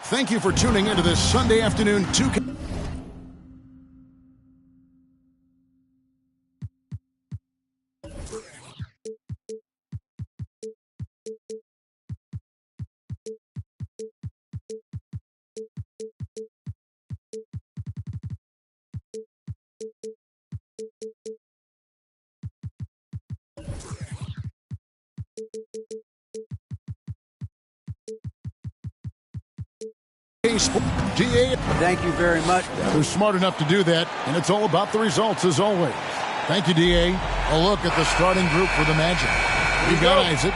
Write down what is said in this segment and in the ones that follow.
Thank you for tuning into this Sunday afternoon 2K. GA. Thank you very much. They're smart enough to do that, and it's all about the results as always. Thank you, DA. A look at the starting group for the Magic. We've got Isaac.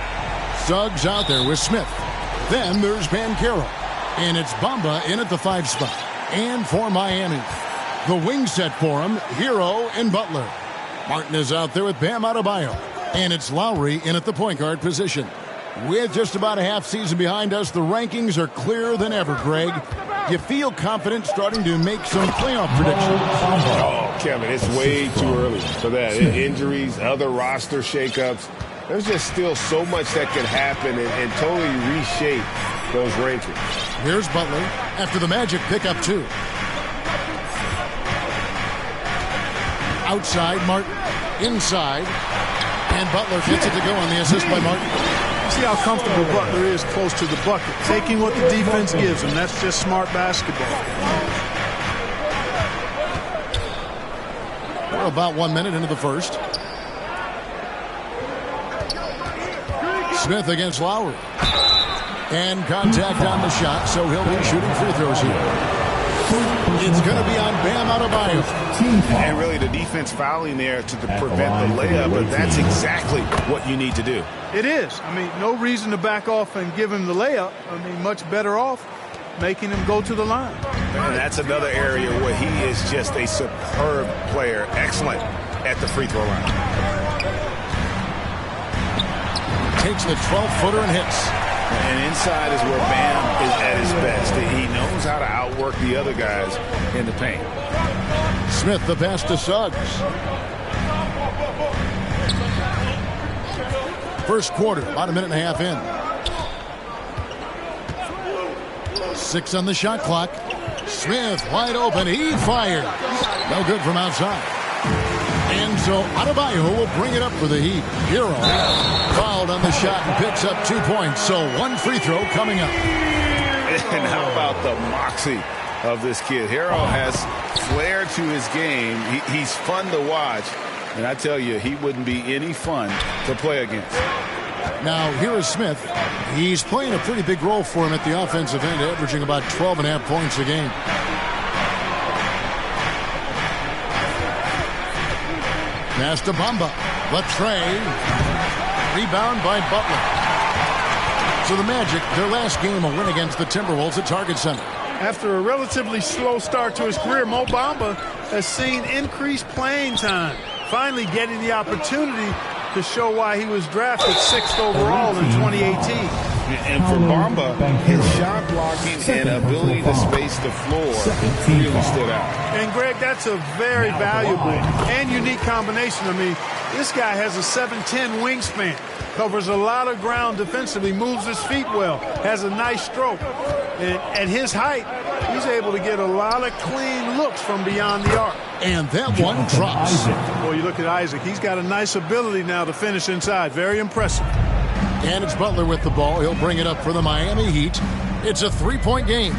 Suggs out there with Smith. Then there's Banchero. And it's Bamba in at the 5 spot. And for Miami, the wing set for him, Hero and Butler. Martin is out there with Bam Adebayo. And it's Lowry in at the point guard position. With just about a half season behind us, the rankings are clearer than ever, Greg. You feel confident starting to make some playoff predictions? Oh, Kevin, it's way too early for that. Injuries, other roster shakeups. There's just still so much that could happen and totally reshape those rankings. Here's Butler after the Magic pick up 2. Outside, Martin. Inside. And Butler gets it to go on the assist by Martin. See how comfortable Butler is close to the bucket, taking what the defense gives him. That's just smart basketball. We're about 1 minute into the first. Smith against Lowry. And contact on the shot, so he'll be shooting free throws here. It's going to be on Bam Adebayo. And really the defense fouling there to prevent the layup, but that's exactly what you need to do. It is. I mean, no reason to back off and give him the layup. I mean, much better off making him go to the line. And that's another area where he is just a superb player, excellent at the free throw line. Takes the 12-footer and hits. And inside is where Bam is at his best. He knows how to outwork the other guys in the paint. Smith, the pass to Suggs. First quarter, about a minute and a half in. 6 on the shot clock. Smith wide open. He fires. No good from outside. And so Adebayo will bring it up for the Heat. Hero fouled on the shot and picks up 2 points. So 1 free throw coming up. And how about the moxie of this kid? Hero has flair to his game. He's fun to watch. And I tell you, he wouldn't be any fun to play against. Now, here is Smith. He's playing a pretty big role for him at the offensive end, averaging about 12.5 points a game. Pass to Bamba. Latrey. Rebound by Butler. So the Magic, their last game, a win against the Timberwolves at Target Center. After a relatively slow start to his career, Mo Bamba has seen increased playing time, finally getting the opportunity to show why he was drafted 6th overall in 2018. And for Bamba, his shot blocking and ability to space the floor really stood out. And, Greg, that's a very valuable and unique combination. I mean, this guy has a 7'10" wingspan, covers a lot of ground defensively, moves his feet well, has a nice stroke. And at his height, he's able to get a lot of clean looks from beyond the arc. And that one drops. Well, you look at Isaac. He's got a nice ability now to finish inside. Very impressive. And it's Butler with the ball. He'll bring it up for the Miami Heat. It's a 3-point game.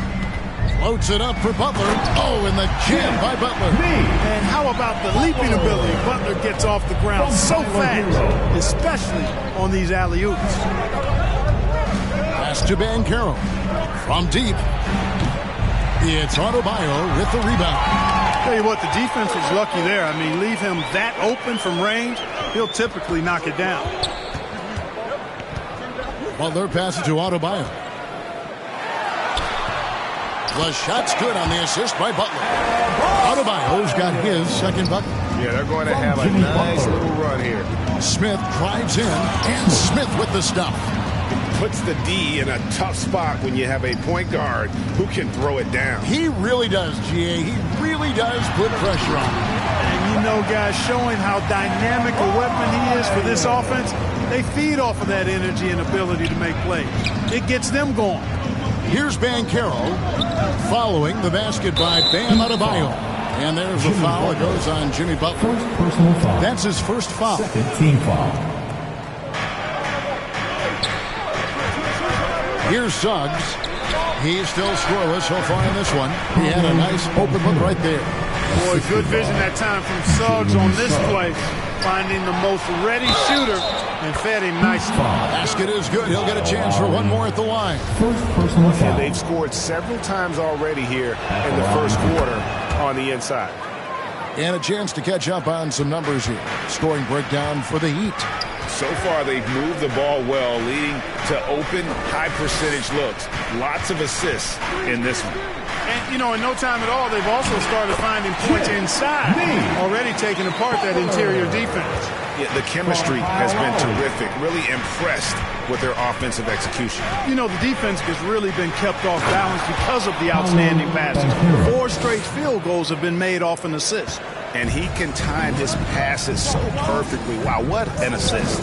Floats it up for Butler. Oh, and the jam by Butler. And how about the leaping ability? Butler gets off the ground so fast, especially on these alley-oops. Pass to Banchero. From deep. It's Adebayo with the rebound. Tell you what, the defense was lucky there. I mean, leave him that open from range, he'll typically knock it down. Butler passes to Adebayo. The shot's good on the assist by Butler. Adebayo's got his second bucket. Yeah, they're going to have a nice little run here. Smith drives in, and Smith with the stop. Puts the D in a tough spot when you have a point guard who can throw it down. He really does, GA. He really does put pressure on him. And you know, guys, showing how dynamic a weapon he is for this offense, they feed off of that energy and ability to make plays. It gets them going. Here's Banchero following the basket by Bam Adebayo. And there's a foul that goes on Jimmy Butler. Personal foul. That's his first foul. Second team foul. Here's Suggs. He's still scoreless so far in this one. He had a nice open look right there. Boy, good vision that time from Suggs on this play. Finding the most ready shooter and fed him nicely. Basket is good. He'll get a chance for one more at the line. First personal foul. And they've scored several times already here in the first quarter on the inside. And a chance to catch up on some numbers here. Scoring breakdown for the Heat. So far, they've moved the ball well, leading to open, high-percentage looks. Lots of assists in this one. And, you know, in no time at all, they've also started finding points inside, already taking apart that interior defense. Yeah, the chemistry has been terrific. Really impressed with their offensive execution. You know, the defense has really been kept off balance because of the outstanding passes. 4 straight field goals have been made off an assist. And he can time his passes so perfectly. Wow, what an assist.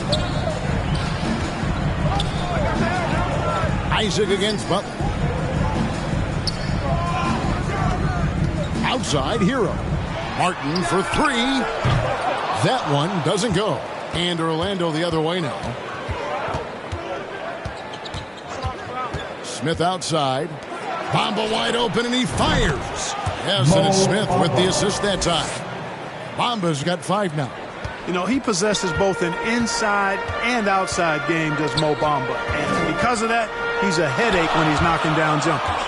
Isaac against Butler. Outside, Hero. Martin for 3. That one doesn't go. And Orlando the other way now. Smith outside. Bamba wide open, and he fires. Yes, and it's Smith with the assist that time. Bamba's got 5 now. You know, he possesses both an inside and outside game, does Mo Bamba. And because of that, he's a headache when he's knocking down jumpers.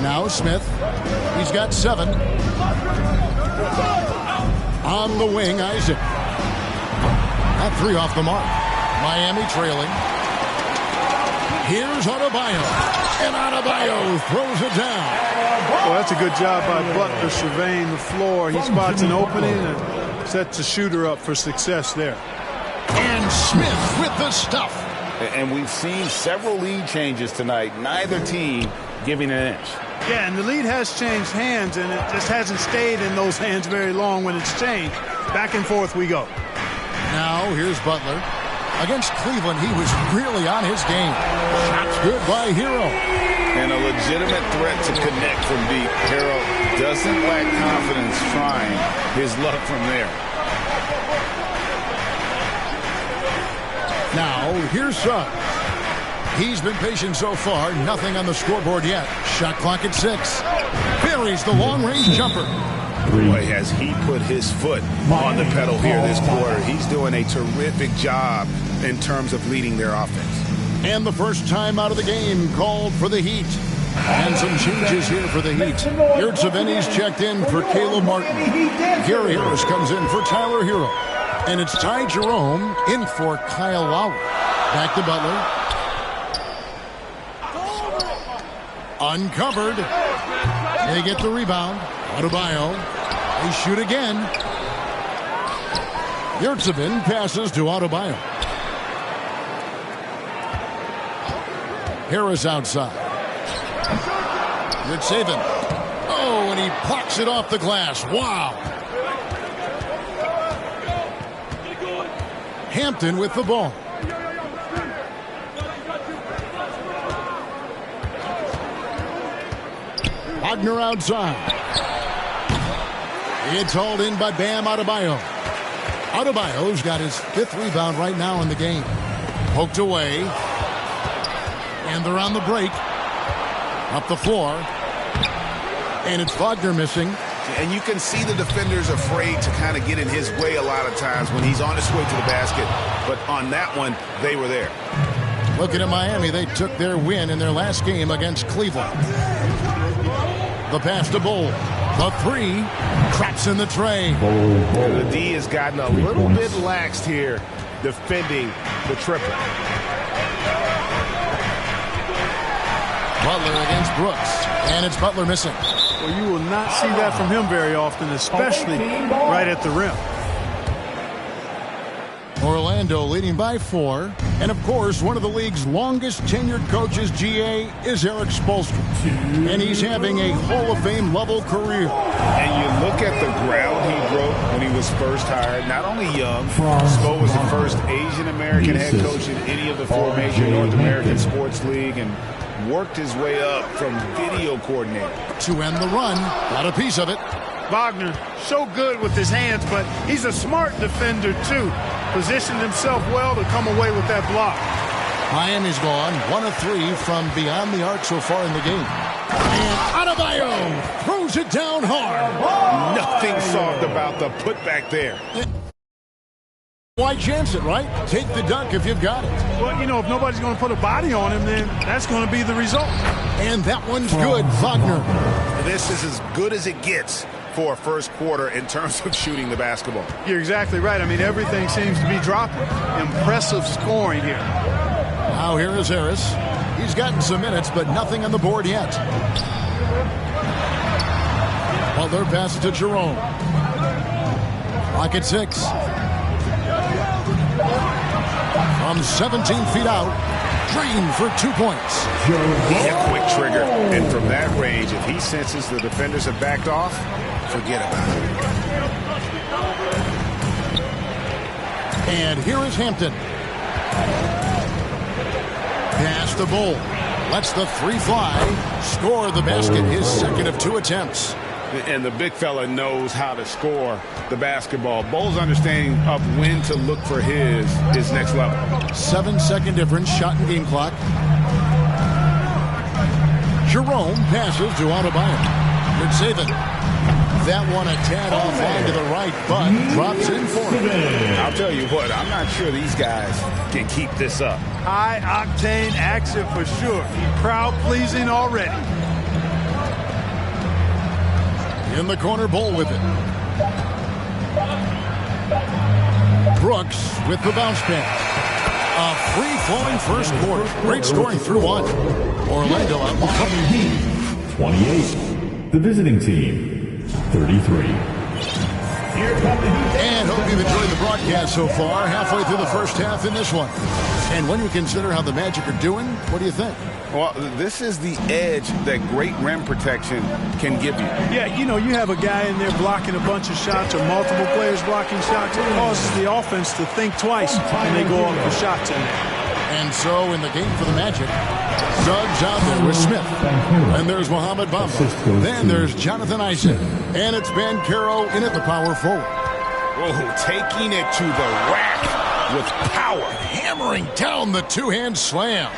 Now Smith. He's got 7. On the wing, Isaac. That 3 off the mark. Miami trailing. Here's Adebayo. And Adebayo throws it down. Well, that's a good job by Butler surveying the floor. He spots an opening and sets the shooter up for success there. And Smith with the stuff. And we've seen several lead changes tonight. Neither team giving an inch. Yeah, and the lead has changed hands, and it just hasn't stayed in those hands very long when it's changed. Back and forth we go. Now here's Butler. Against Cleveland, he was really on his game. Shots good by Hero. And a legitimate threat to connect from deep. Hero doesn't lack confidence trying his luck from there. Now, here's Suggs. He's been patient so far. Nothing on the scoreboard yet. Shot clock at 6. Buries the long-range jumper. Boy, has he put his foot on the pedal here this quarter. He's doing a terrific job in terms of leading their offense. And the first time out of the game called for the Heat. And some changes here for the Heat. Yurtseven's checked in for Caleb Martin. Gary Harris comes in for Tyler Hero. And it's Ty Jerome in for Kyle Lowry. Back to Butler. Uncovered. They get the rebound. Adebayo. They shoot again. Yurtseven passes to Adebayo. Harris outside. Yurtseven. Oh, and he plucks it off the glass. Wow. Hampton with the ball. Wagner outside. It's hauled in by Bam Adebayo. Adebayo's got his 5th rebound right now in the game. Poked away. And they're on the break. Up the floor. And it's Wagner missing. And you can see the defenders afraid to kind of get in his way a lot of times when he's on his way to the basket. But on that one, they were there. Looking at Miami, they took their win in their last game against Cleveland. The pass to Bull. The 3. Traps in the tray. The D has gotten a little bit laxed here defending the triple. Butler against Brooks. And it's Butler missing. Well, you will not see that from him very often, especially right at the rim. Orlando leading by 4. And, of course, one of the league's longest tenured coaches, GA, is Eric Spoelstra. And he's having a Hall of Fame level career. And you look at the ground he broke when he was first hired. Not only young, Spo was the first Asian-American head coach in any of the 4 major North American sports league and worked his way up from video coordinator. To end the run, got a piece of it. Wagner, so good with his hands, but he's a smart defender, too. Positioned himself well to come away with that block. Miami's gone 1 of 3 from beyond the arc so far in the game. And Adebayo throws it down hard. Nothing soft about the putback there. Why chance it, right? Take the dunk if you've got it. Well, you know, if nobody's going to put a body on him, then that's going to be the result. And that one's good, Wagner. This is as good as it gets for a first quarter in terms of shooting the basketball. You're exactly right. I mean, everything seems to be dropping. Impressive scoring here. Now here is Harris. He's gotten some minutes, but nothing on the board yet. Butler passes to Jerome. Clock at 6. From 17 feet out, Green for 2 points. A quick trigger. And from that range, if he senses the defenders have backed off, forget about it. And here is Hampton. Pass the Bull. Lets the 3 fly. Score the basket, his second of 2 attempts. And the big fella knows how to score the basketball. Bull's understanding of when to look for his next level. 7-second difference, shot and game clock. Jerome passes to Adebayo. Good saving. That one a tad offline to the right, but drops in for him. I'll tell you what, I'm not sure these guys can keep this up. High-octane action for sure. Crowd-pleasing already. In the corner, Bull with it. Brooks with the bounce pass. A free-flowing first quarter. Great scoring through 1. Orlando out in front. 28. The visiting team, 33. And hope you've enjoyed the broadcast so far. Halfway through the first half in this one. And when you consider how the Magic are doing, what do you think? Well, this is the edge that great rim protection can give you. Yeah, you know, you have a guy in there blocking a bunch of shots or multiple players blocking shots. It causes the offense to think twice when they go up for shots in there. And so in the game for the Magic, Suggs out there with Smith. And there's Mohamed Bamba. Then there's Jonathan Isaac. And it's Banchero in at the power forward. Oh, taking it to the rack with power. Hammering down the two-hand slam.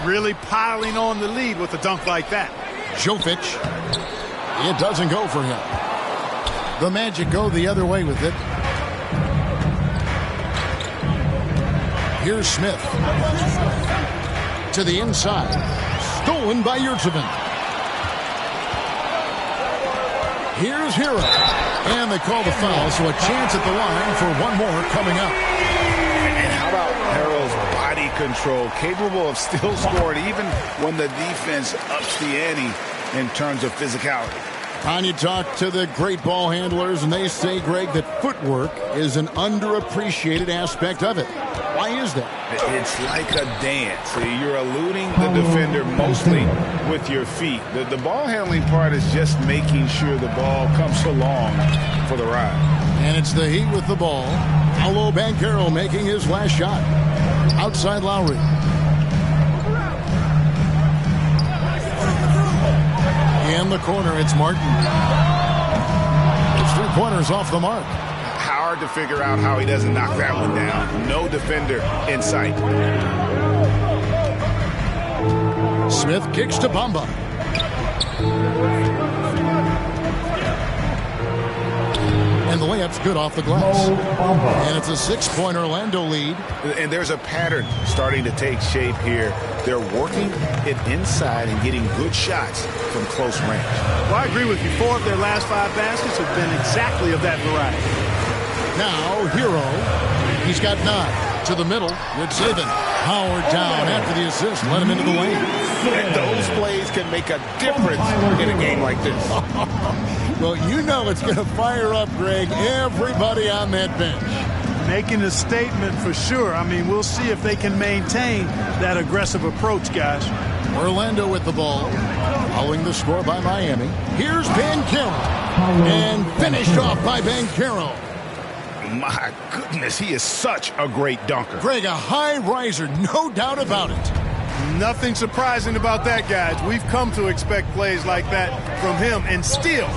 Really piling on the lead with a dunk like that. Jovic. It doesn't go for him. The Magic go the other way with it. Here's Smith. To the inside. Stolen by Yurtseven. Here's Hero. And they call the foul, so a chance at the line for one more coming up. And how about Harrell's body control, capable of still scoring even when the defense ups the ante in terms of physicality. And you talk to the great ball handlers, and they say, Greg, that footwork is an underappreciated aspect of it. Why is that? It's like a dance. You're eluding the defender mostly with your feet. The ball handling part is just making sure the ball comes along for the ride. And it's the Heat with the ball. Paolo Banchero making his last shot. Outside Lowry. In the corner, it's Martin. His three-pointers off the mark. Hard to figure out how he doesn't knock that one down. No defender in sight. Smith kicks to Bamba. And the layup's good off the glass. And it's a 6-point Orlando lead. And there's a pattern starting to take shape here. They're working it inside and getting good shots from close range. Well, I agree with you. 4 of their last 5 baskets have been exactly of that variety. Now, Hero. He's got 9. To the middle. Good saving. Howard down after the assist. Let him into the lane. And those plays can make a difference in a game like this. Well, you know it's going to fire up, Greg, everybody on that bench. Making a statement for sure. I mean, we'll see if they can maintain that aggressive approach, guys. Orlando with the ball. Following the score by Miami. Here's Banchero. And finished off by Banchero. My goodness, he is such a great dunker. Greg, a high riser, no doubt about it. Nothing surprising about that, guys. We've come to expect plays like that from him, and still,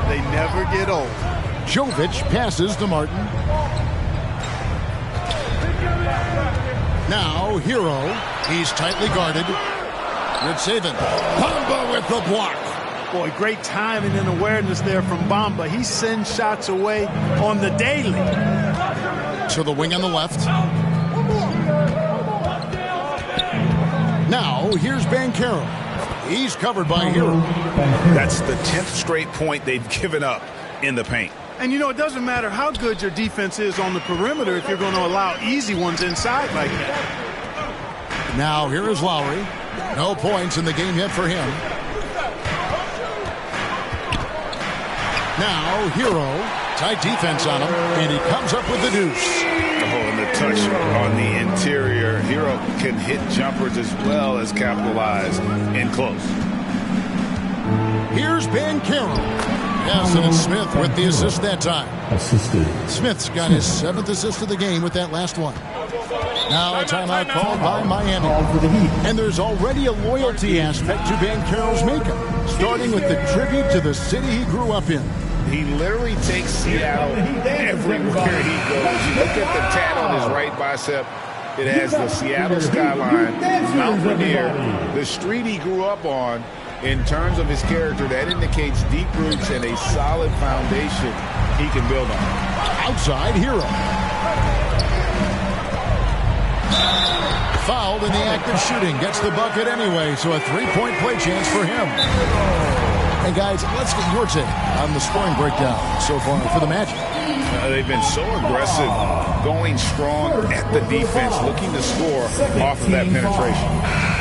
they never get old. Jovic passes to Martin. Now, Hero. He's tightly guarded. Good saving. Bamba with the block. Boy, great timing and awareness there from Bamba. He sends shots away on the daily. To the wing on the left. Now, here's Banchero. He's covered by Hero. That's the 10th straight point they've given up in the paint. And, you know, it doesn't matter how good your defense is on the perimeter if you're going to allow easy ones inside like that. Now, here is Lowry. No points in the game yet for him. Now, Hero. Tight defense on him, and he comes up with the deuce. Oh, and the touch on the interior. Hero can hit jumpers as well as capitalize in close. Here's Banchero. Yes, and it's Smith with the assist that time. Assisted. Smith's got his 7th assist of the game with that last one. Now a timeout called by Miami. And there's already a loyalty aspect to Banchero's makeup, starting with the tribute to the city he grew up in. He literally takes Seattle everywhere he goes. You look at the tat on his right bicep. It has the Seattle skyline, Mount Rainier, the street he grew up on. In terms of his character, that indicates deep roots and a solid foundation he can build on. Outside, Hero. Fouled in the act of shooting. Gets the bucket anyway, so a 3-point play chance for him. And guys, let's get your take on the scoring breakdown so far for the Magic. They've been so aggressive, going strong at the defense, looking to score off of that penetration.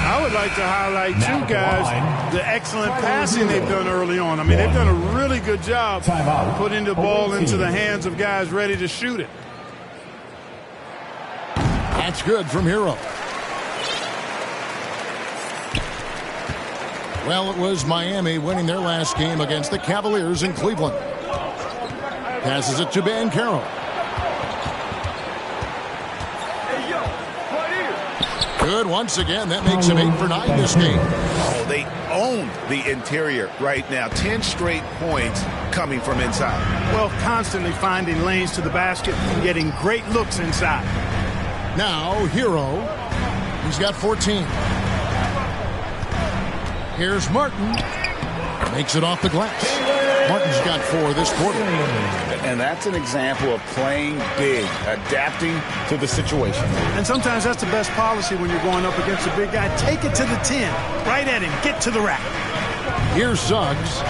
I would like to highlight, too, guys, the excellent passing they've done early on. I mean, they've done a really good job putting the ball into the hands of guys ready to shoot it. That's good from Hero. Well, it was Miami winning their last game against the Cavaliers in Cleveland. Passes it to Banchero. Good once again. That makes him 8 for 9 this game. Oh, they own the interior right now. 10 straight points coming from inside. Well, constantly finding lanes to the basket and getting great looks inside. Now, Hero. He's got 14. Here's Martin. Makes it off the glass. Martin's got 4 this quarter. And that's an example of playing big, adapting to the situation. And sometimes that's the best policy when you're going up against a big guy. Take it to the 10. Right at him. Get to the rack. Here's Suggs.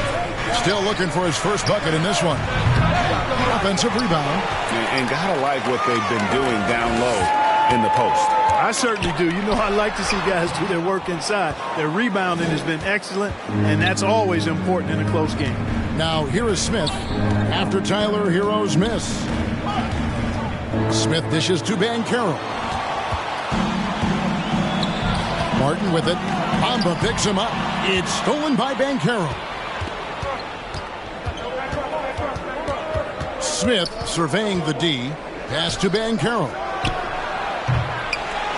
Still looking for his first bucket in this one. Offensive rebound. And gotta like what they've been doing down low in the post. I certainly do. You know, I like to see guys do their work inside. Their rebounding has been excellent, and that's always important in a close game. Now, here is Smith after Tyler Hero's miss. Smith dishes to Banchero. Martin with it. Bamba picks him up. It's stolen by Banchero. Smith surveying the D. Pass to Banchero.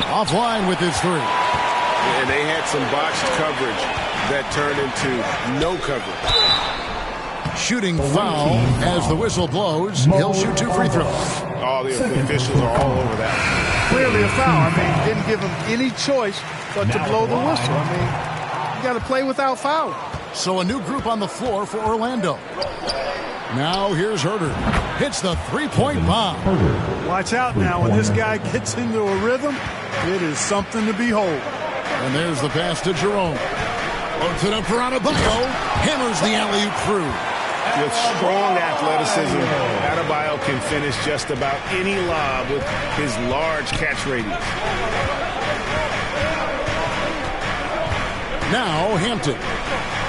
Offline with his 3. And they had some botched coverage that turned into no coverage. Shooting foul as the whistle blows. He'll shoot 2 free throws. All the officials are all over that. Clearly a foul. I mean, didn't give him any choice but to blow the whistle. I mean, you got to play without foul. So a new group on the floor for Orlando. Now here's Herter. Hits the 3-point bomb. Watch out now. When this guy gets into a rhythm, it is something to behold. And there's the pass to Jerome. Loads it up for Adebayo. Hammers the alley-oop through. With strong athleticism, Adebayo can finish just about any lob with his large catch radius. Now Hampton.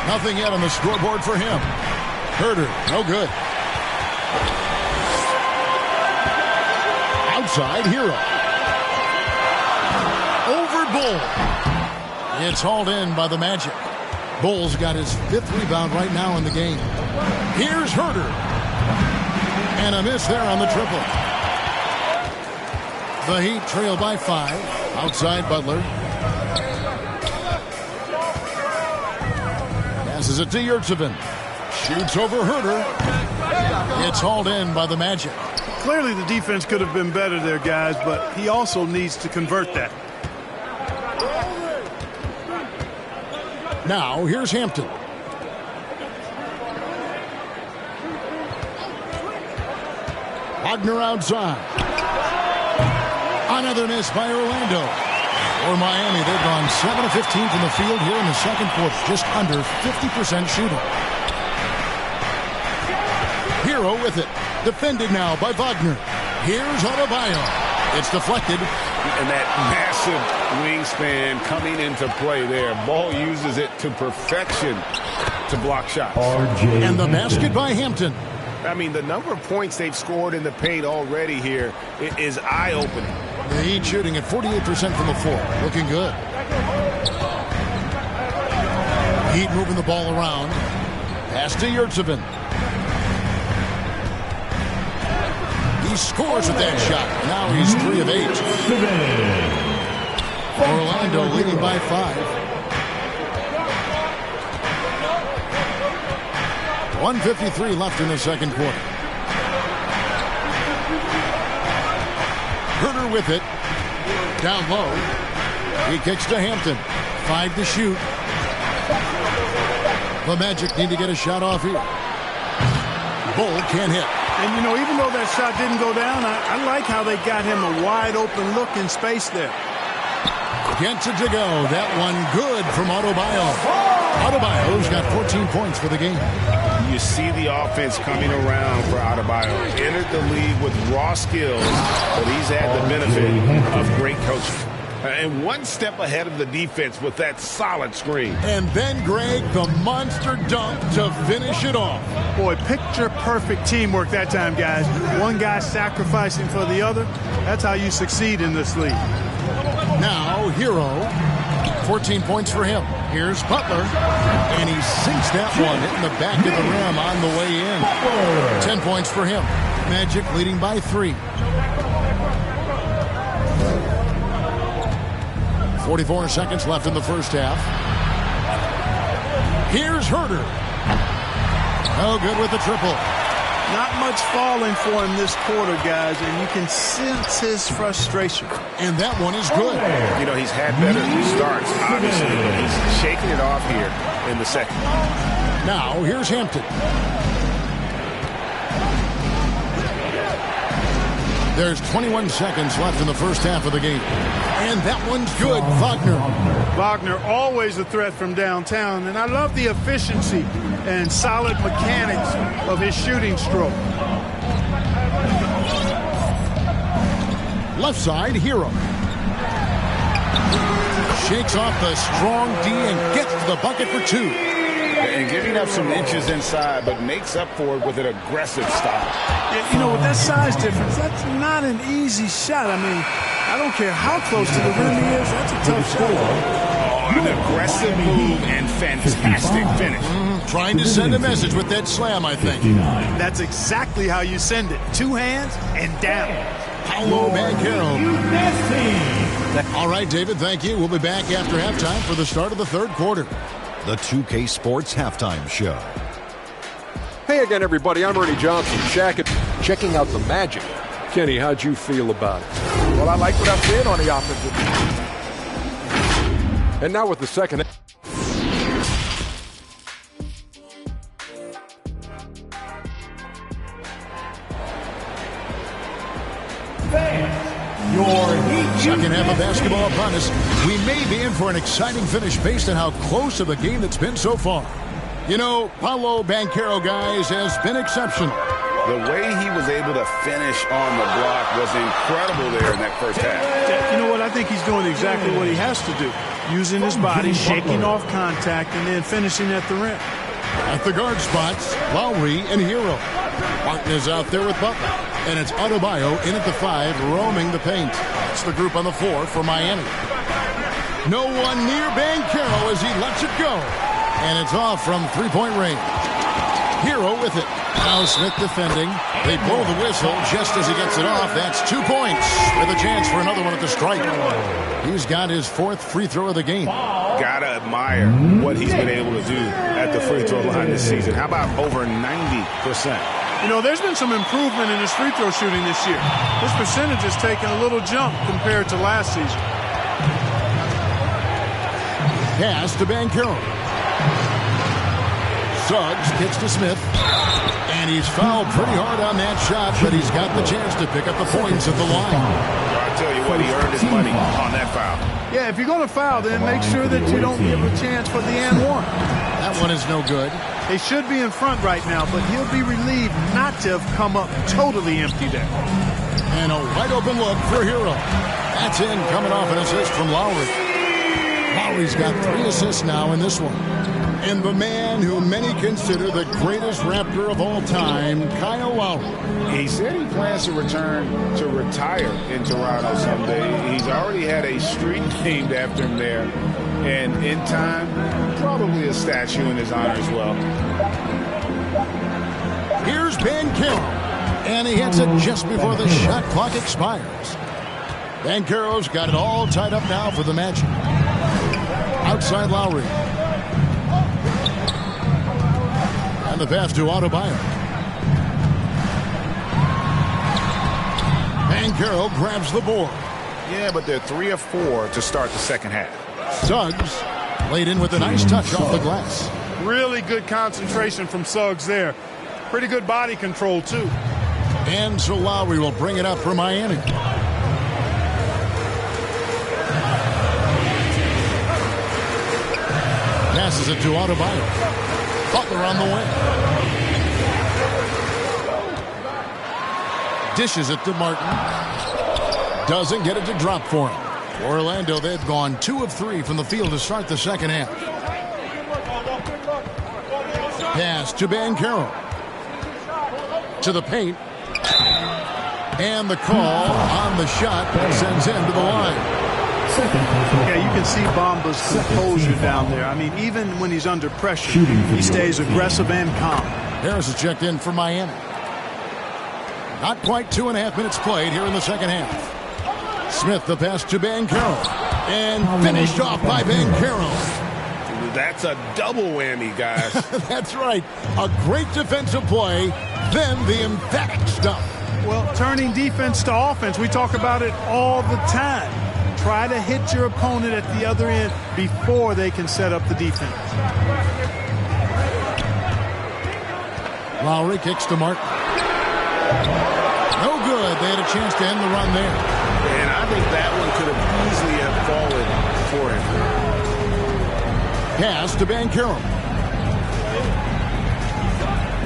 Nothing yet on the scoreboard for him. Herter, no good. left side, Hero. Over Bull. It's hauled in by the Magic. Bull's got his 5th rebound right now in the game. Here's Herder. And a miss there on the triple. The Heat trail by 5. Outside Butler. Passes it to Yurtsevin. Shoots over Herder. It's hauled in by the Magic. Clearly the defense could have been better there, guys, but he also needs to convert that. Now, here's Hampton. Wagner outside. Another miss by Orlando. For Miami, they've gone 7 of 15 from the field here in the second quarter. Just under 50% shooting. Hero with it. Defended now by Wagner. Here's Adebayo. It's deflected. And that massive wingspan coming into play there. Ball uses it to perfection to block shots. And the basket by Hampton. I mean, the number of points they've scored in the paint already here is eye-opening. The Heat shooting at 48% from the floor. Looking good. Heat moving the ball around. Pass to Yurtsevin. He scores with that shot. Now he's 3 of 8. Orlando leading by 5. 1:53 left in the second quarter. Herder with it. Down low. He kicks to Hampton. 5 to shoot. The Magic need to get a shot off here. Bull can't hit. And, you know, even though that shot didn't go down, I like how they got him a wide-open look in space there. Gets it to go. That one good from Adebayo. Adebayo's got 14 points for the game. You see the offense coming around for Adebayo. Entered the league with raw skills, but he's had the benefit of great coaching. And one step ahead of the defense with that solid screen. And then, Greg, the monster dunk to finish it off. Boy, picture-perfect teamwork that time, guys. One guy sacrificing for the other. That's how you succeed in this league. Now, Hero. 14 points for him. Here's Butler. And he sinks that one, hitting the back of the rim on the way in. 10 points for him. Magic leading by 3. 44 seconds left in the first half. Here's Herder. Oh, good with the triple. Not much falling for him this quarter, guys, and you can sense his frustration. And that one is good. You know, he's had better starts, obviously, but he's shaking it off here in the second. Now, here's Hampton. There's 21 seconds left in the first half of the game. And that one's good. Wagner, always a threat from downtown, and I love the efficiency and solid mechanics of his shooting stroke. Left side, Hero. Shakes off the strong D and gets to the bucket for 2. And giving up some inches inside, but makes up for it with an aggressive stop. You know, with that size difference, that's not an easy shot. I mean, I don't care how close to the rim he is. That's a tough shot. Oh, an aggressive move and fantastic finish. Trying to send a message with that slam, I think. That's exactly how you send it. 2 hands and down. Paolo Banchero. All right, David, thank you. We'll be back after halftime for the start of the third quarter. The 2K Sports Halftime Show. Hey again, everybody. I'm Ernie Johnson. Shaq, checking out the Magic. Kenny, how'd you feel about it? Well, I like what I'm seeing on the offensive. And now with the second. Second half of basketball upon us. We may be in for an exciting finish based on how close of a game that's been so far. You know, Paolo Banchero, guys, has been exceptional. The way he was able to finish on the block was incredible there in that first half. You know what? I think he's doing exactly what he has to do. Using his body, shaking off contact, and then finishing at the rim. At the guard spots, Lowry and Hero. Martin is out there with Butler. And it's Adebayo in at the 5, roaming the paint. It's the group on the floor for Miami. No one near Banchero as he lets it go. And it's off from three-point range. Hero with it. Now Smith defending. They blow the whistle just as he gets it off. That's 2 points with a chance for another one at the stripe. He's got his 4th free throw of the game. Gotta admire what he's been able to do at the free throw line this season. How about over 90%? You know, there's been some improvement in his free throw shooting this year. His percentage has taken a little jump compared to last season. Pass to Banchero. Suggs kicks to Smith. And he's fouled pretty hard on that shot, but he's got the chance to pick up the points at the line. I tell you what, he earned his money on that foul. Yeah, if you're going to foul, then make sure that you don't give a chance for the and one. That one is no good. They should be in front right now, but he'll be relieved not to have come up totally empty there. And a wide open look for Hero. That's in, coming off an assist from Lowry. Lowry's got 3 assists now in this one. And the man who many consider the greatest Raptor of all time, Kyle Lowry. He said he plans to return to retire in Toronto someday. He's already had a street named after him there. And in time, probably a statue in his honor as well. Here's Banchero. And he hits it just before the shot clock expires. Banchero's got it all tied up now for the Magic. Outside Lowry. And the pass to Adebayo. Banchero grabs the board. Yeah, but they're 3 of 4 to start the second half. Suggs laid in with a nice touch off the glass. Really good concentration from Suggs there. Pretty good body control, too. And so Lowry will bring it up for Miami. Passes it to Adebayo. Butler on the wing. Dishes it to Martin. Doesn't get it to drop for him. Orlando, they've gone 2 of 3 from the field to start the second half. Pass to Banchero. To the paint. And the call on the shot that sends him to the line. Yeah, you can see Bamba's composure down there. I mean, even when he's under pressure, he stays aggressive and calm. Harris is checked in for Miami. Not quite 2.5 minutes played here in the second half. Smith, the pass to Banchero. And finished off by Banchero. That's a double whammy, guys. That's right. A great defensive play, then the emphatic stuff. Well, turning defense to offense, we talk about it all the time. Try to hit your opponent at the other end before they can set up the defense. Lowry kicks to Martin. No good. They had a chance to end the run there. And I think that one could have easily have fallen for him. Pass to Banchero.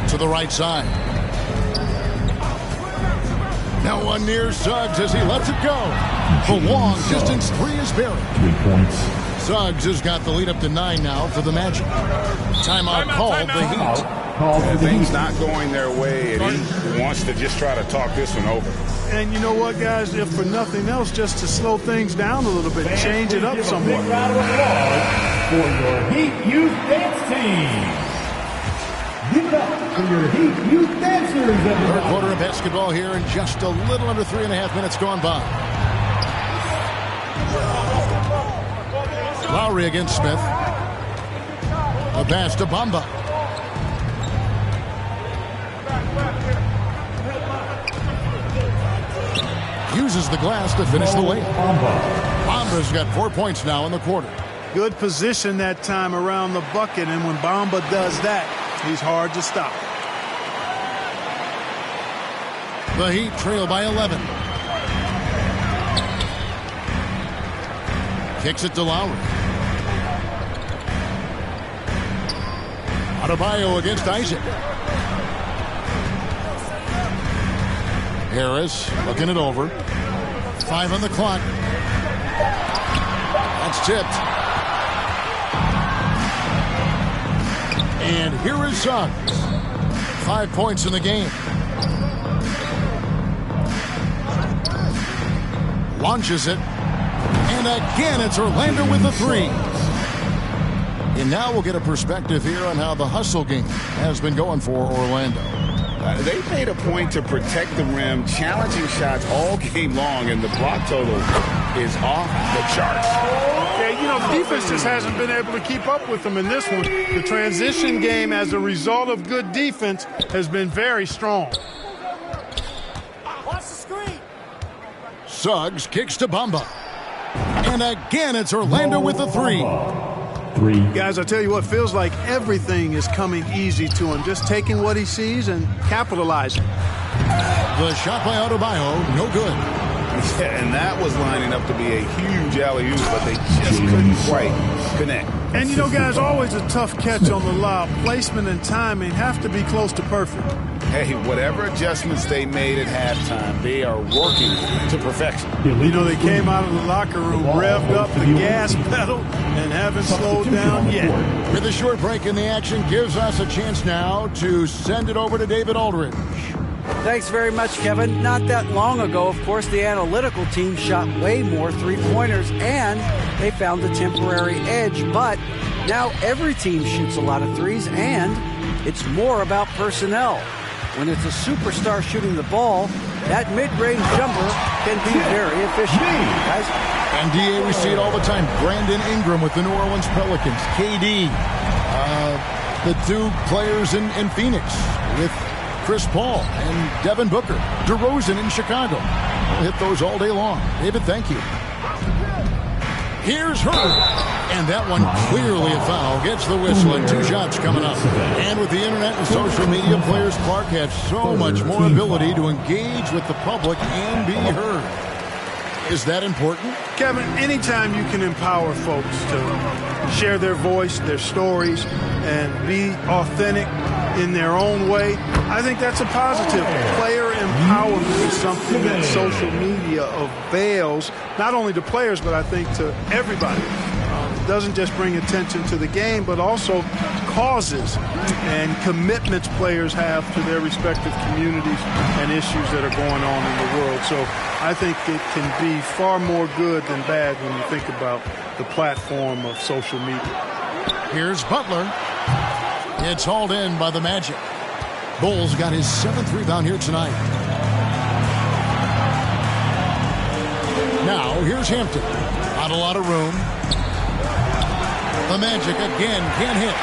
To the right side. Now one near Suggs as he lets it go. The long distance 3 is buried. 3 points. Suggs has got the lead up to 9 now for the Magic. Timeout called the Heat. Things not going their way, and he wants to just try to talk this one over. And you know what, guys? If for nothing else, just to slow things down a little bit, change it up somewhat. Big round of applause for your Heat Youth Dance Team. Give it up for your Heat Youth Dancers, everybody. Third quarter of basketball here in just a little under 3.5 minutes gone by. Lowry against Smith. A pass to Bamba. Uses the glass to finish the layup. Bamba's got 4 points now in the quarter. Good position that time around the bucket, and when Bamba does that, he's hard to stop. The Heat trail by 11. Kicks it to Lowry. Adebayo against Isaac. Harris looking it over. 5 on the clock. That's tipped. And here is Suggs. 5 points in the game. Launches it. And again, it's Orlando with the three. And now we'll get a perspective here on how the hustle game has been going for Orlando. They made a point to protect the rim, challenging shots all game long, and the block total is off the charts. Yeah, you know, the defense just hasn't been able to keep up with them in this one. The transition game, as a result of good defense, has been very strong. Watch the screen. Suggs kicks to Bamba. And again, it's Orlando with the three. Guys, I tell you what, feels like everything is coming easy to him. Just taking what he sees and capitalizing. The shot by Adebayo, no good. Yeah, and that was lining up to be a huge alley-oop, but they just couldn't quite connect. And, you know, guys, always a tough catch on the lob. Placement and timing have to be close to perfect. Hey, whatever adjustments they made at halftime, they are working to perfection. You know, they came out of the locker room, revved up the gas pedal, and haven't slowed down yet. With a short break in the action, gives us a chance now to send it over to David Aldridge. Thanks very much, Kevin. Not that long ago, of course, the analytical team shot way more three-pointers, and they found a temporary edge. But now every team shoots a lot of threes, and it's more about personnel. When it's a superstar shooting the ball, that mid-range jumper can be very efficient. Guys? And DA, we see it all the time. Brandon Ingram with the New Orleans Pelicans. KD, the two players in Phoenix with Chris Paul and Devin Booker. DeRozan in Chicago. We'll hit those all day long. David, thank you. Here's Herbert. And that one clearly a foul. Gets the whistle and 2 shots coming up. And with the internet and social media, players Clark have so much more ability to engage with the public and be heard. Is that important? Kevin, anytime you can empower folks to share their voice, their stories, and be authentic in their own way, I think that's a positive. Player empowerment is something that social media avails, not only to players, but I think to everybody. It doesn't just bring attention to the game, but also causes and commitments players have to their respective communities and issues that are going on in the world. So I think it can be far more good than bad when you think about the platform of social media. Here's Butler. It's hauled in by the Magic. Bulls got his 7th rebound here tonight. Now, here's Hampton. Not a lot of room. The Magic again can't hit.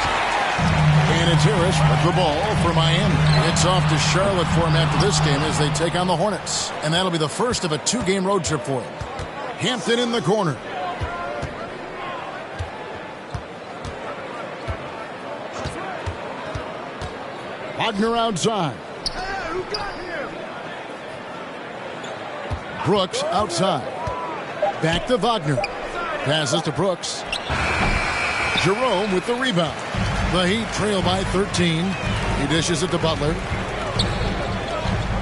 And it's Harris with the ball for Miami. It's off to Charlotte for him after this game as they take on the Hornets. And that'll be the first of a 2-game road trip for him. Hampton in the corner. Wagner outside. Brooks outside. Back to Wagner. Passes to Brooks. Jerome with the rebound. The Heat trail by 13. He dishes it to Butler.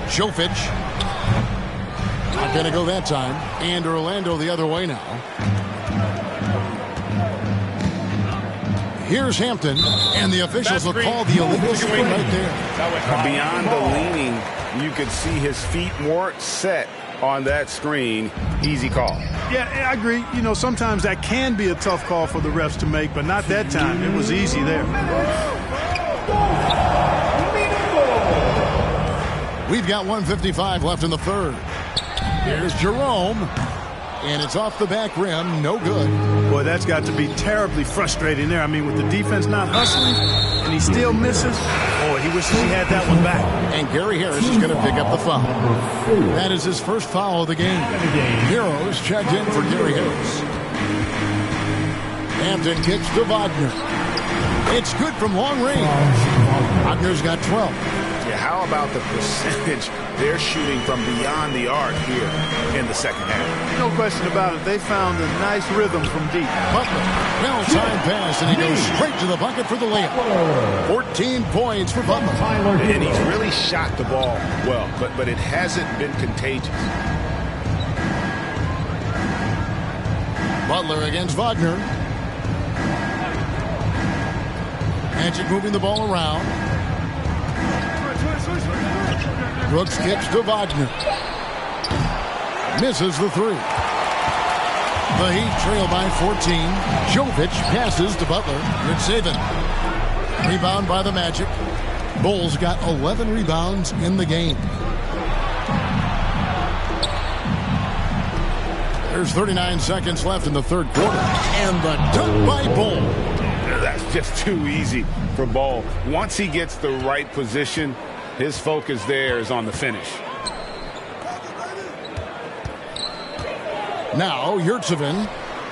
Jovic. Not going to go that time. And Orlando the other way now. Here's Hampton, and the officials will call the illegal screen right there. Beyond the leaning, you could see his feet more set on that screen. Easy call. Yeah, I agree. You know, sometimes that can be a tough call for the refs to make, but not that time. It was easy there. We've got 1:55 left in the third. Here's Jerome, and it's off the back rim. No good. Boy, that's got to be terribly frustrating there. I mean, with the defense not hustling, and he still misses. Boy, he wishes he had that one back. And Gary Harris is going to pick up the foul. That is his first foul of the game. Heroes checked in for Gary Harris. Hampton kicks to Wagner. It's good from long range. Wagner's got 12. Yeah, how about the percentage they're shooting from beyond the arc here in the second half? No question about it. They found a nice rhythm from deep. Butler, well-timed pass, and he goes straight to the bucket for the layup. 14 points for Butler. And he's really shot the ball well, but it hasn't been contagious. Butler against Wagner. Magic moving the ball around. Brooks kicks to Wagner. Misses the three. The Heat trail by 14. Jovic passes to Butler. Good saving. Rebound by the Magic. Bulls got 11 rebounds in the game. There's 39 seconds left in the third quarter. And the dunk by Bull. That's just too easy for Ball. Once he gets the right position, his focus there is on the finish. Now, Yurtsevin.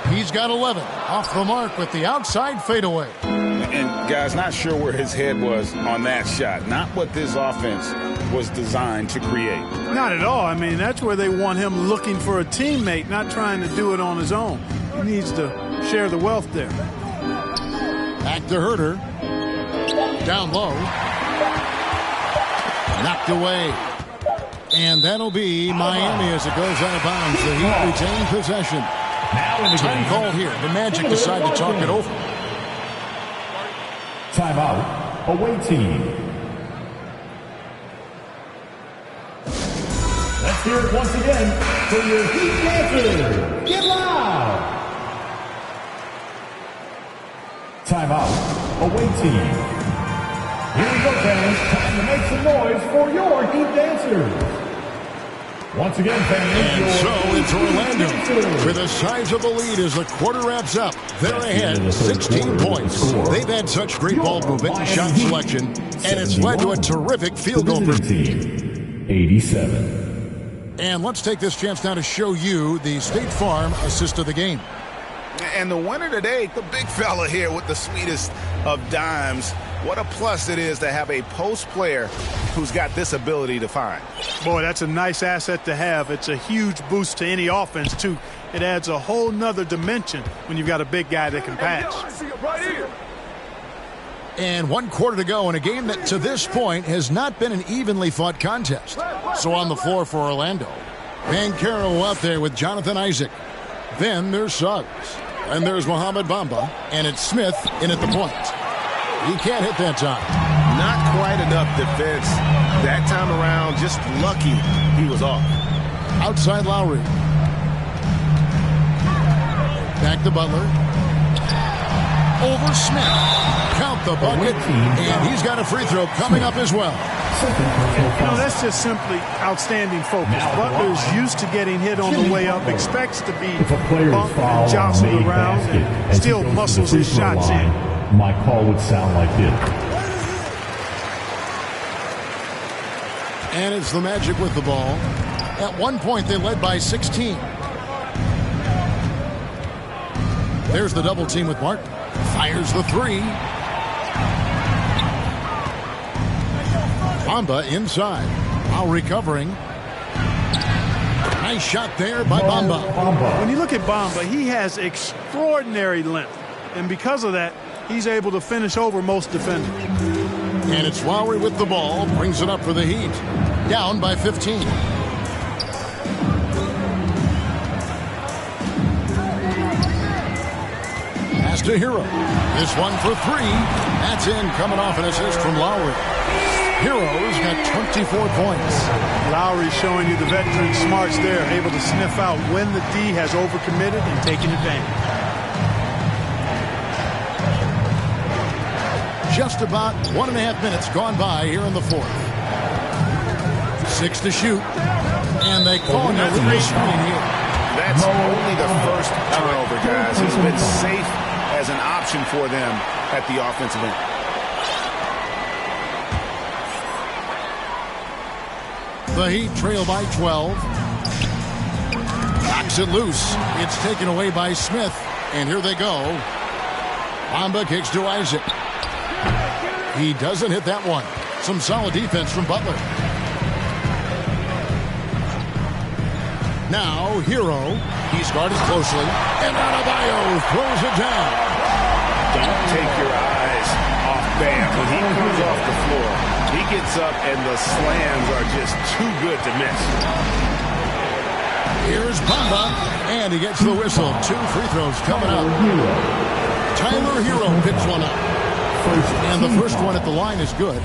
He's got 11. Off the mark with the outside fadeaway. And, guys, not sure where his head was on that shot. Not what this offense was designed to create. Not at all. I mean, that's where they want him looking for a teammate, not trying to do it on his own. He needs to share the wealth there. Back to Herter. Down low. Knocked away. And that'll be Miami as it goes out of bounds. The Heat retain possession. Time call here. The Magic decide to talk it over. Timeout. Away team. Let's hear it once again for your Heat dancers. Get loud. Timeout. Away team. Here we go, fans. Time to make some noise for your Heat dancers. Once again, fans. And so it's Orlando with a sizable lead as the quarter wraps up. They're ahead 16 points. They've had such great ball movement and shot selection, and it's led to a terrific field goal. 87. And let's take this chance now to show you the State Farm assist of the game. And the winner today, the big fella here with the sweetest of dimes. What a plus it is to have a post player who's got this ability to find. Boy, that's a nice asset to have. It's a huge boost to any offense, too. It adds a whole nother dimension when you've got a big guy that can pass. And 1 quarter to go in a game that to this point has not been an evenly fought contest. So on the floor for Orlando. Banchero out there with Jonathan Isaac. Then there's Suggs. And there's Mohamed Bamba. And it's Smith in at the point. He can't hit that time. Not quite enough defense that time around. Just lucky he was off. Outside Lowry. Back to Butler. Over Smith. Count the bucket. And he's got a free throw coming up as well. You know, that's just simply outstanding focus. Butler's used to getting hit on the way up, expects to be bumped and jostled around, and still muscles his shots in. My call would sound like this. And it's the Magic with the ball. At one point, they led by 16. There's the double team with Martin. Fires the three. Bamba inside. While recovering. Nice shot there by Bamba. When you look at Bamba, he has extraordinary length. And because of that, he's able to finish over most defenders. And it's Lowry with the ball. Brings it up for the Heat. Down by 15. Pass to Hero. This one for three. That's in, coming off an assist from Lowry. Hero's got 24 points. Lowry showing you the veteran smarts there, able to sniff out when the D has overcommitted and taking advantage. Just about 1.5 minutes gone by here in the fourth. 6 to shoot. And they call him a free screen here. That's only the first turnover, guys. He's been safe as an option for them at the offensive end. The Heat trail by 12. Knocks it loose. It's taken away by Smith. And here they go. Bamba kicks to Isaac. He doesn't hit that one. Some solid defense from Butler. Now, Hero. He's guarded closely. And Adebayo throws it down. Don't take your eyes off Bam. When he comes off the floor, he gets up and the slams are just too good to miss. Here's Bamba. And he gets the whistle. 2 free throws coming up. Tyler Hero picks one up. And the first one at the line is good.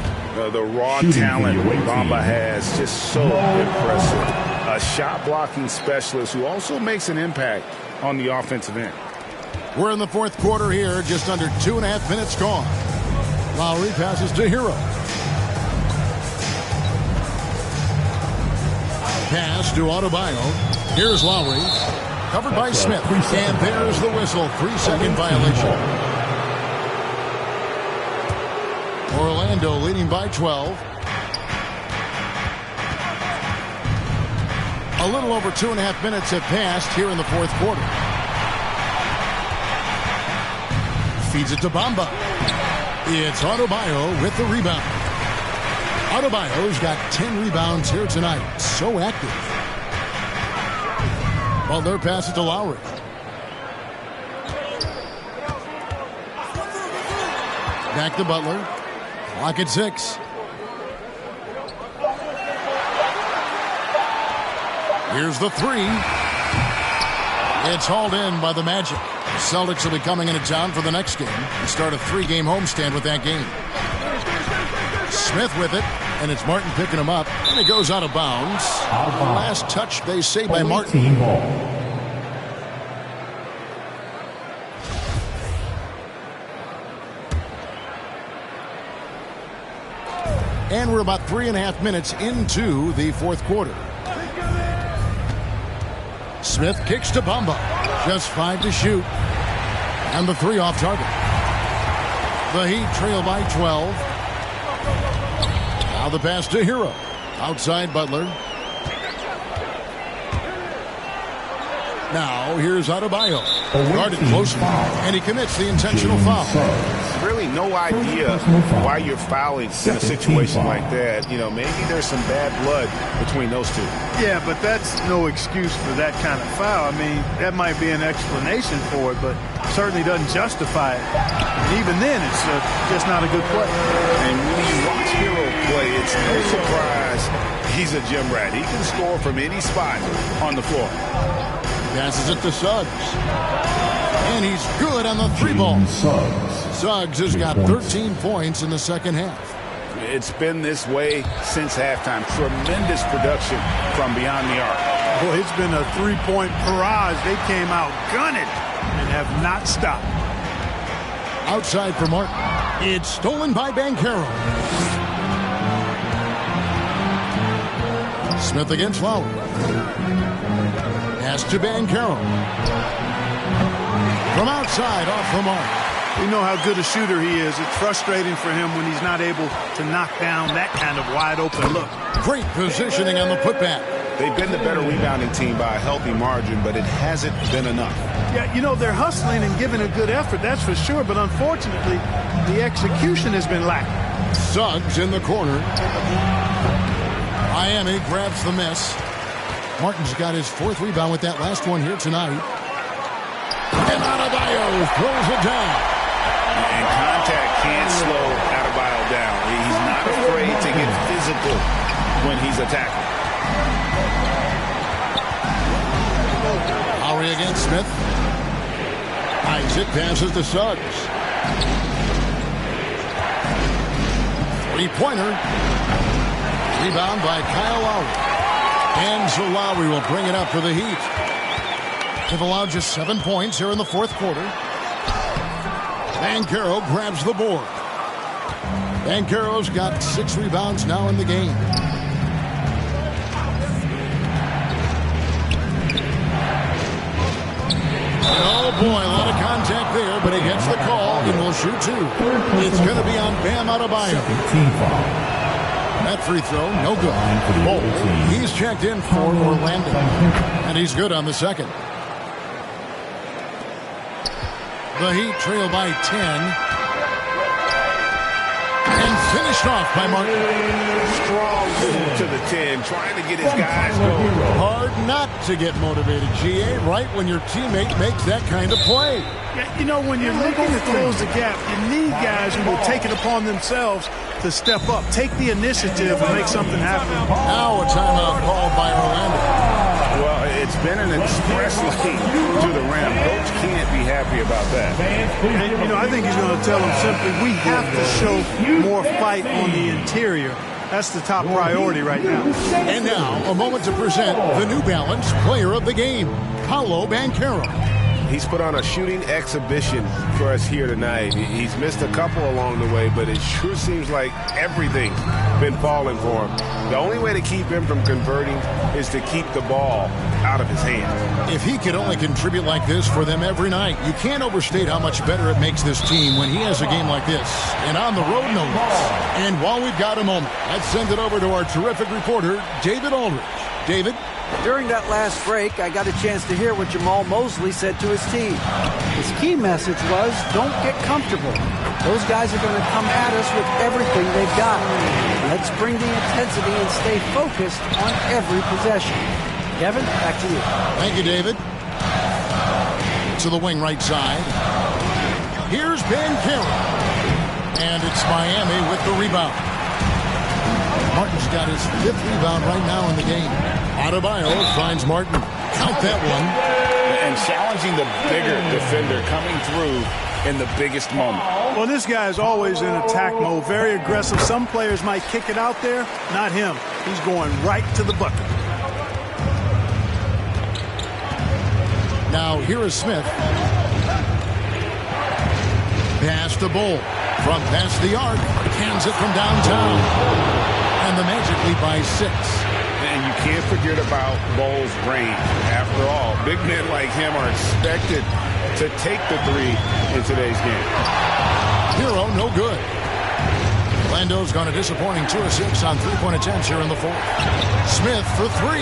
The raw talent Bamba has, just so impressive. a shot blocking specialist who also makes an impact on the offensive end. We're in the fourth quarter here, just under 2.5 minutes gone. Lowry passes to Hero. Pass to Adebayo. Here's Lowry. Covered by Smith. And there's the whistle. 3-second violation. Orlando leading by 12. A little over 2.5 minutes have passed here in the fourth quarter. Feeds it to Bamba. It's Adebayo with the rebound. Adebayo's got 10 rebounds here tonight. So active. Butler passes to Lowry. Back to Butler. Clock at 6. Here's the 3. It's hauled in by the Magic. The Celtics will be coming into town for the next game and start a 3-game homestand with that game. Smith with it, and it's Martin picking him up, and it goes out of bounds. Last touch, they say, by Martin. And we're about 3.5 minutes into the fourth quarter. Smith kicks to Bamba. Just 5 to shoot. And the 3 off target. The Heat trail by 12. Now the pass to Hero. Outside Butler. Now here's Adebayo. Guarded closely. And he commits the intentional foul. Really no idea why you're fouling in a situation like that. You know, maybe there's some bad blood between those two. Yeah, but that's no excuse for that kind of foul. I mean, that might be an explanation for it, but certainly doesn't justify it. And even then, it's just not a good play. And when you watch Hero play, it's no surprise he's a gym rat. He can score from any spot on the floor. Passes it to Suggs. And he's good on the 3-ball. Suggs has got 13 points in the second half. It's been this way since halftime. Tremendous production from beyond the arc. Well, it's been a 3-point barrage. They came out gunning and have not stopped. Outside for Martin. It's stolen by Banchero. Smith against Lowry. Pass to Banchero. From outside, off the mark. We know how good a shooter he is. It's frustrating for him when he's not able to knock down that kind of wide-open look. Great positioning on the putback. They've been the better rebounding team by a healthy margin, but it hasn't been enough. Yeah, you know, they're hustling and giving a good effort, that's for sure, but unfortunately, the execution has been lacking. Suggs in the corner. Miami grabs the miss. Martin's got his 4th rebound with that last one here tonight. And Adebayo throws it down. And contact can't slow Adebayo down. He's not afraid to get physical when he's attacking. Lowry against Smith. Isaac passes to Suggs. 3-pointer. Rebound by Kyle Lowry. And so Lowry will bring it up for the Heat. They've allowed just 7 points here in the fourth quarter. Banchero grabs the board. Banchero's got 6 rebounds now in the game. Oh boy, a lot of contact there, but he gets the call and will shoot 2. It's going to be on Bam Adebayo. That free throw, no good. He's checked in for Orlando, and he's good on the second. The Heat trail by 10. And finished off by Martin. Strong move to the 10, trying to get his guys going. Hard not to get motivated, GA, right when your teammate makes that kind of play. Yeah, you know, when you're looking to close the gap, you need guys who will take it upon themselves to step up, take the initiative, and make something happen. Now a timeout called by Orlando. Well, it's been an express lane to the rim. Coach can't be happy about that. And, you know, I think he's going to tell them simply, we have to show more fight on the interior That's the top priority right now. And now, a moment to present the New Balance Player of the Game, Paolo Banchero. He's put on a shooting exhibition for us here tonight. He's missed a couple along the way, but it sure seems like everything's been falling for him. The only way to keep him from converting is to keep the ball out of his hands. If he could only contribute like this for them every night, you can't overstate how much better it makes this team when he has a game like this. And on the road, no less. And while we've got a moment, let's send it over to our terrific reporter, David Aldridge. David? During that last break, I got a chance to hear what Jamal Mosley said to his team. His key message was, don't get comfortable. Those guys are going to come at us with everything they've got. Let's bring the intensity and stay focused on every possession. Kevin, back to you. Thank you, David. To the wing right side. Here's Banchero. And it's Miami with the rebound. Martin's got his 5th rebound right now in the game. Adebayo finds Martin. Count that one. And challenging the bigger defender coming through in the biggest moment. Well, this guy is always in attack mode, very aggressive. Some players might kick it out there. Not him. He's going right to the bucket. Now, here is Smith. Pass to Bull. From past the arc. Cans it from downtown. And the Magic lead by 6. And you can't forget about Bull's range. After all, big men like him are expected to take the 3 in today's game. Hero, no good. Orlando's gone a disappointing 2 of 6 on 3-point attempts here in the 4th. Smith for 3.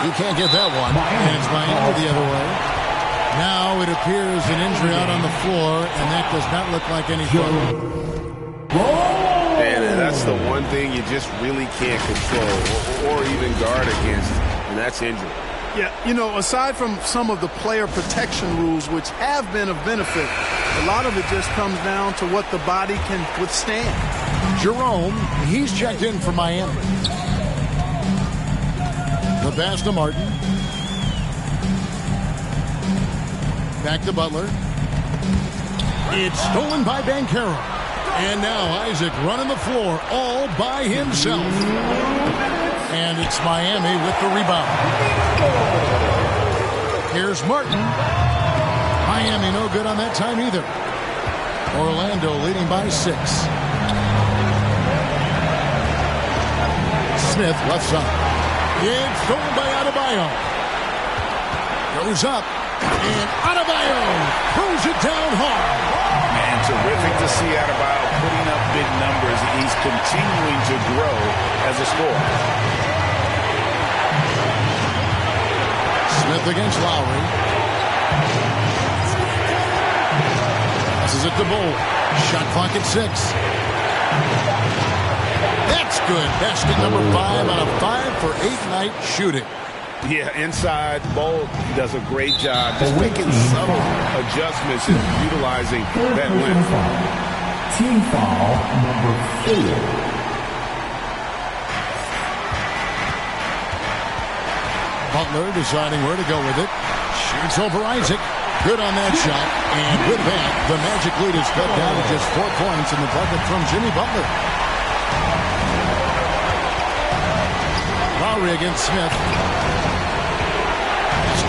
He can't get that one. And it's Miami the other way. Now it appears an injury out on the floor, and that does not look like anything. And that's the one thing you just really can't control or even guard against, and that's injury. Yeah, you know, aside from some of the player protection rules, which have been of benefit, a lot of it just comes down to what the body can withstand. Jerome, he's checked in for Miami. The pass to Martin. Back to Butler. It's stolen by Banchero. And now Isaac running the floor all by himself. And it's Miami with the rebound. Here's Martin. Miami no good on that time either. Orlando leading by 6. Smith left side. It's stolen by Adebayo. Goes up. And Adebayo throws it down hard. Man, terrific to see Adebayo putting up big numbers. He's continuing to grow as a scorer. Smith against Lowry. Passes it to Bull. Shot clock at 6. That's good. Basket number 5 on a 5-for-8 night shooting. Yeah, inside, Bull does a great job just making subtle adjustments and utilizing that length. Team foul number 4. Butler deciding where to go with it. Shoots over Isaac. Good on that shot. And with that, the Magic lead is cut down to just 4 points in the bucket from Jimmy Butler. Lowry against Smith.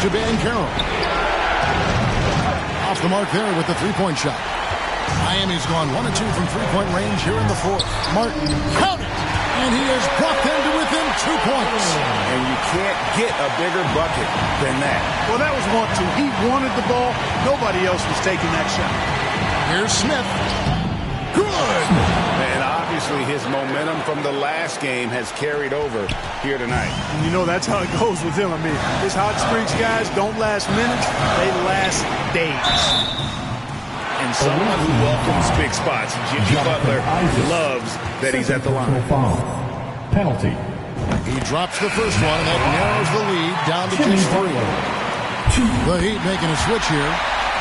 To Banchero. Off the mark there with the 3-point shot. Miami's gone 1 of 2 from 3-point range here in the 4th. Martin, count it! And he has brought them to within 2 points. And you can't get a bigger bucket than that. Well, that was 1-2. He wanted the ball. Nobody else was taking that shot. Here's Smith. Good! And obviously his momentum from the last game has carried over here tonight. You know, that's how it goes with him. I mean, his hot streaks, guys, don't last minutes. They last days. And someone who welcomes big spots, Jimmy Butler, loves that he's at the line. Penalty. He drops the first one, and that narrows the lead down to just 3. The Heat making a switch here.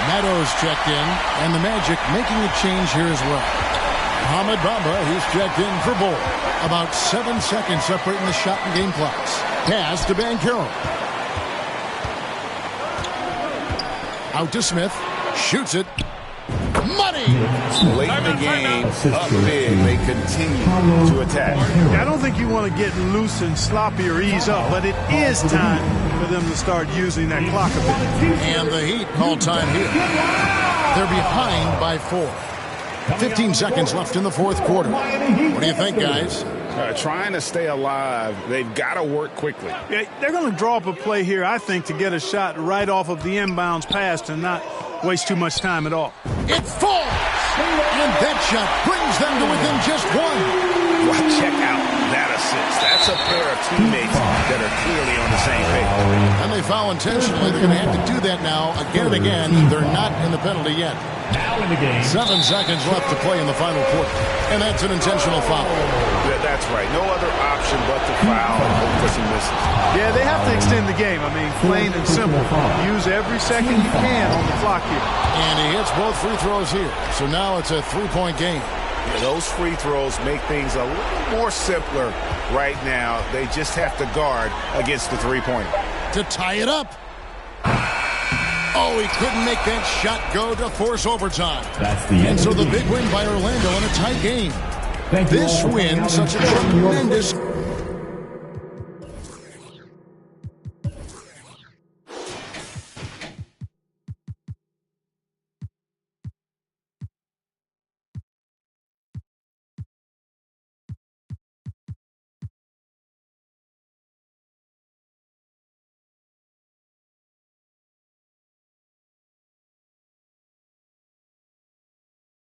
Meadows checked in, and the Magic making a change here as well. Ahmed Bamba, he's checked in for Bull. About 7 seconds separating the shot and game clocks. Pass to Banchero. Out to Smith. Shoots it. Money! Late in the game, up big, they continue to attack. I don't think you want to get loose and sloppy or ease up, but it is time for them to start using that clock a bit. And the Heat call time here. They're behind by 4. 15 seconds left in the fourth quarter. What do you think, guys? Trying to stay alive, they've got to work quickly. Yeah, they're going to draw up a play here, I think, to get a shot right off of the inbounds pass and not waste too much time at all. It falls! And that shot brings them to within just 1. Well, check out that assist. That's a pair of teammates that are clearly on the same page. And they foul intentionally. They're going to have to do that now again and again. They're not in the penalty yet. Now in the game. 7 seconds left to play in the final quarter. And that's an intentional foul. That's right. No other option but to foul and hope for some misses. Yeah, they have to extend the game. I mean, plain and simple. Use every second you can on the clock here. And he hits both free throws here. So now it's a 3-point game. Yeah, those free throws make things a little more simpler right now. They just have to guard against the three-pointer. To tie it up. Oh, he couldn't make that shot go to force overtime. And so the big win by Orlando in a tight game. This win, such a tremendous